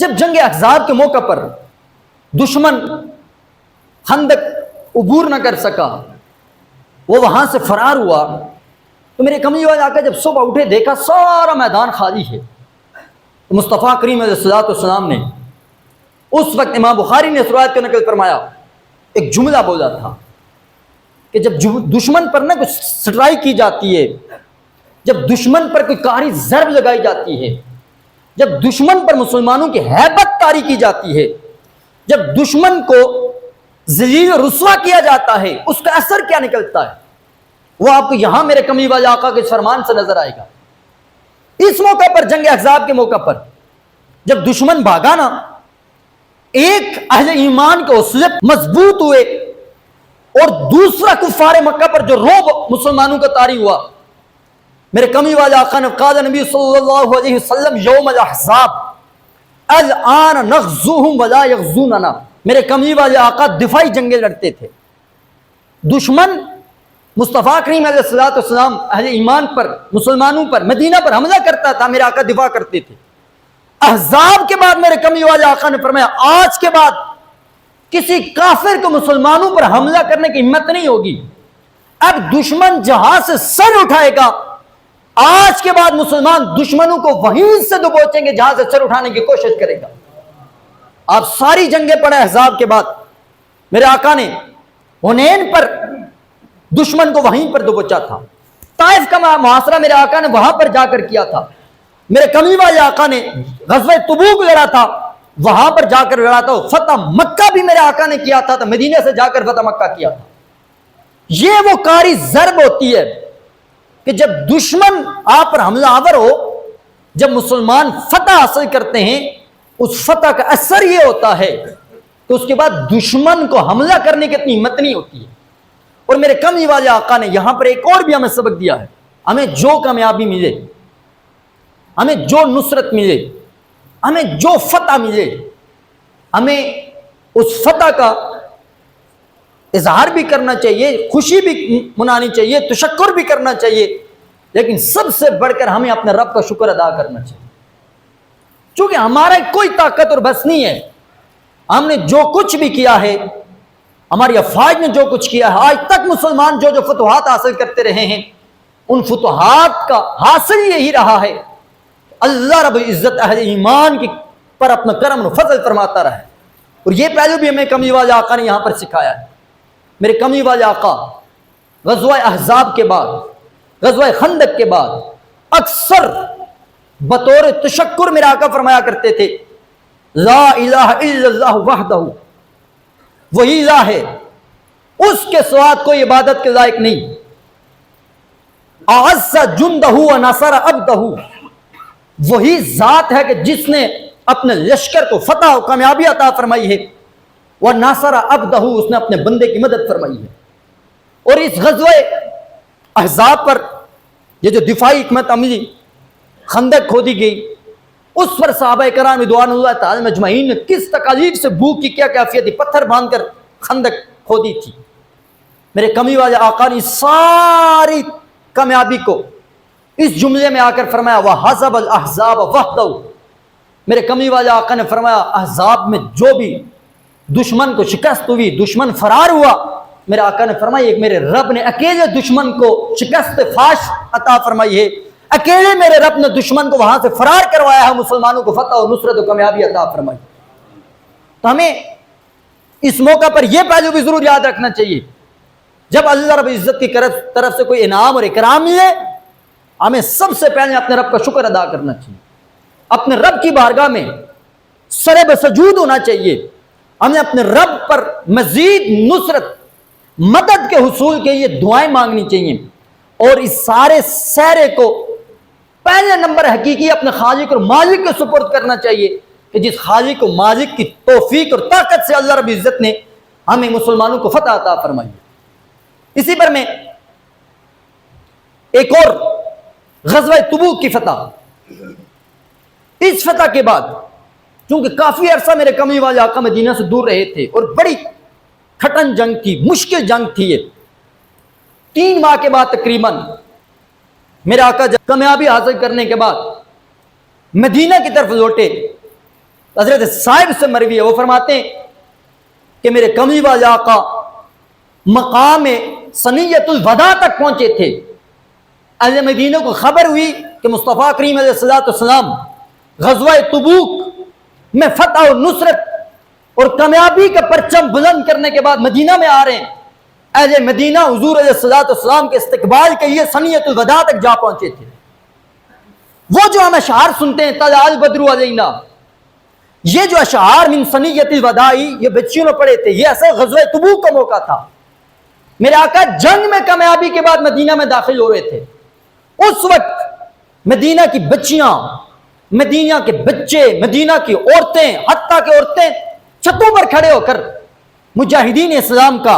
جب جنگ احزاب کے موقع پر دشمن خندق عبور نہ کر سکا، وہ وہاں سے فرار ہوا، تو میرے کملی والے آقا جب صبح اٹھے دیکھا سارا میدان خالی ہے، تو مصطفیٰ کریم علیہ الصلوۃ والسلام نے اس وقت امام بخاری نے اس روایت کو نقل فرمایا، ایک جملہ بولا تھا کہ جب دشمن پر نہ کچھ سٹرائک کی جاتی ہے، جب دشمن پر کوئی قہری ضرب لگائی جاتی ہے، جب دشمن پر مسلمانوں کی ہیبت طاری کی جاتی ہے، جب دشمن کو ذلیل و رسوا کیا جاتا ہے، اس کا اثر کیا نکلتا ہے، وہ آپ کو یہاں میرے کملی والے آقا کے فرمان سے نظر آئے گا۔ اس موقع پر جنگ احزاب کے موقع پر جب دشمن بھاگا نا، ایک اہل ایمان کے حوصلے مضبوط ہوئے، اور دوسرا کفار مکہ پر جو رعب مسلمانوں کا طاری ہوا، میرے کملی والے آقا نے قال نبی صلی اللہ علیہ وسلم یوم الاحزاب الان نغزوہم ولا یغزوننا، میرے کملی والے آقا دفاعی جنگیں لڑتے تھے، دشمن مصطفیٰ کریم علیہ الصلوۃ والسلام اہل ایمان پر، مسلمانوں پر، مدینہ پر حملہ کرتا تھا، میرے آقا دفاع کرتے تھے۔ احزاب کے بعد میرے کملی والے آقا نے فرمایا آج کے بعد کسی کافر کو مسلمانوں پر حملہ کرنے کی ہمت نہیں ہوگی، اب دشمن جہاں سے سر اٹھائے گا، آج کے بعد مسلمان دشمنوں کو وہیں سے دبوچیں گے جہاں سے سر اٹھانے کی کوشش کرے گا۔ آپ ساری جنگیں پڑھیں، احزاب کے بعد میرے آقا نے حنین پر دشمن کو وہیں پر دبوچا تھا، طائف کا محاصرہ میرے آقا نے وہاں پر جا کر کیا تھا، میرے کملی والے آقا نے غزوہ تبوک لڑا تھا، وہاں پر جا کر لڑا تھا، فتح مکہ بھی میرے آقا نے کیا تھا، تو مدینہ سے جا کر فتح مکہ کیا تھا۔ یہ وہ قاری ضرب ہوتی ہے کہ جب دشمن آپ پر حملہ آور ہو، جب مسلمان فتح حاصل کرتے ہیں، اس فتح کا اثر یہ ہوتا ہے کہ اس کے بعد دشمن کو حملہ کرنے کی اتنی ہمت نہیں ہوتی ہے۔ اور میرے کملی والے آقا نے یہاں پر ایک اور بھی ہمیں سبق دیا ہے، ہمیں جو کامیابی ملے، ہمیں جو نصرت ملے، ہمیں جو فتح ملے، ہمیں اس فتح کا اظہار بھی کرنا چاہیے، خوشی بھی منانی چاہیے، تشکر بھی کرنا چاہیے، لیکن سب سے بڑھ کر ہمیں اپنے رب کا شکر ادا کرنا چاہیے، چونکہ ہمارا کوئی طاقت اور بس نہیں ہے، ہم نے جو کچھ بھی کیا ہے، ہماری افواج نے جو کچھ کیا ہے، آج تک مسلمان جو جو فتوحات حاصل کرتے رہے ہیں، ان فتوحات کا حاصل یہی رہا ہے اللہ رب العزت اہل ایمان کی پر اپنا کرم و فضل فرماتا رہا ہے۔ اور یہ پہلو بھی ہمیں کملی والے آقا نے یہاں پر سکھایا ہے۔ میرے کملی والے آقا غزوہ احزاب کے بعد، غزوہ خندق کے بعد اکثر بطور تشکر میرے آقا فرمایا کرتے تھے لا الہ الا اللہ وحدہ، وہی الہ ہے، اس کے سوا کوئی عبادت کے لائق نہیں، اعز جندہ ونصر عبدہ، وہی ذات ہے کہ جس نے اپنے لشکر کو فتح و کامیابی عطا فرمائی ہے، ونصر عبدہ، اس نے اپنے بندے کی مدد فرمائی ہے۔ اور اس غزوہ احزاب پر یہ جو دفاعی حکمت عملی خندق کھودی گئی، اس پر صحابہ کرام رضوان اللہ تعالی مجمعین نے کس تکالیف سے بھوک کی کیا کیفیت تھی، پتھر باندھ کر خندق کھودی تھی۔ میرے کملی والے آقا نے ساری کامیابی کو اس جملے میں آ کر فرمایا وَحَزَبَ الْأَحْزَابَ وَحْدَهُ، میرے کملی والے آقا نے فرمایا احزاب میں جو بھی دشمن کو شکست ہوئی، دشمن فرار ہوا، میرے آقا نے فرمایا ایک میرے رب نے اکیلے دشمن کو شکست فاش عطا فرمائی ہے، اکیلے میرے رب نے دشمن کو وہاں سے فرار کروایا ہے، مسلمانوں کو فتح و نصرت و کامیابی عطا فرمائی۔ تو ہمیں اس موقع پر یہ پہلو بھی ضرور یاد رکھنا چاہیے، جب اللہ رب العزت کی طرف سے کوئی انعام اور اکرام ملے، ہمیں سب سے پہلے اپنے رب کا شکر ادا کرنا چاہیے، اپنے رب کی بارگاہ میں سر بسجود ہونا چاہیے، ہمیں اپنے رب پر مزید نصرت مدد کے حصول کے لیے دعائیں مانگنی چاہیے، اور اس سارے سہرے کو پہلے نمبر حقیقی اپنے خالق اور مالک کے سپرد کرنا چاہیے، کہ جس خالق و مالک کی توفیق اور طاقت سے اللہ رب العزت نے ہمیں مسلمانوں کو فتح عطا فرمائی۔ اسی پر میں ایک اور غزوہ تبوک کی فتح، اس فتح کے بعد چونکہ کافی عرصہ میرے کملی والے آقا مدینہ سے دور رہے تھے، اور بڑی کھٹن جنگ تھی، مشکل جنگ تھی، یہ 3 ماہ کے بعد تقریباً میرے آقا جب کامیابی حاصل کرنے کے بعد مدینہ کی طرف لوٹے، حضرت صاحب سے مروی ہے، وہ فرماتے ہیں کہ میرے کملی والے آقا مقام سنیت الوداع تک پہنچے تھے۔ اہل مدینہ کو خبر ہوئی کہ مصطفیٰ کریم علیہ السلام غزوہ تبوک میں فتح اور نصرت اور کامیابی کا پرچم بلند کرنے کے بعد مدینہ میں آ رہے ہیں۔ اہل مدینہ حضور علیہ السلام کے استقبال کے لیے سنیت الوداع تک جا پہنچے تھے۔ وہ جو ہم اشعار سنتے ہیں طلع البدر علینا، یہ جو اشعار من سنیت الوداع یہ بچیوں نے پڑھے تھے، یہ ایسے غزوہ تبوک کا موقع تھا۔ میرے آقا جنگ میں کامیابی کے بعد مدینہ میں داخل ہو رہے تھے۔ اس وقت مدینہ کی بچیاں، مدینہ کے بچے، مدینہ کی عورتیں، حتیٰ کہ عورتیں چھتوں پر کھڑے ہو کر مجاہدین اسلام کا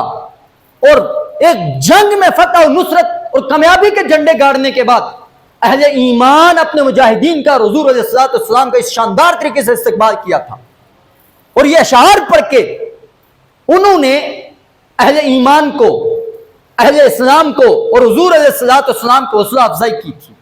اور ایک جنگ میں فتح و نصرت اور کامیابی کے جھنڈے گاڑنے کے بعد اہل ایمان اپنے مجاہدین کا حضور علیہ السلام کا اس شاندار طریقے سے استقبال کیا تھا، اور یہ اشعار پڑھ کے انہوں نے اہل ایمان کو، اہل اسلام کو اور حضور علیہ السلام کو حوصلہ افزائی کی تھی۔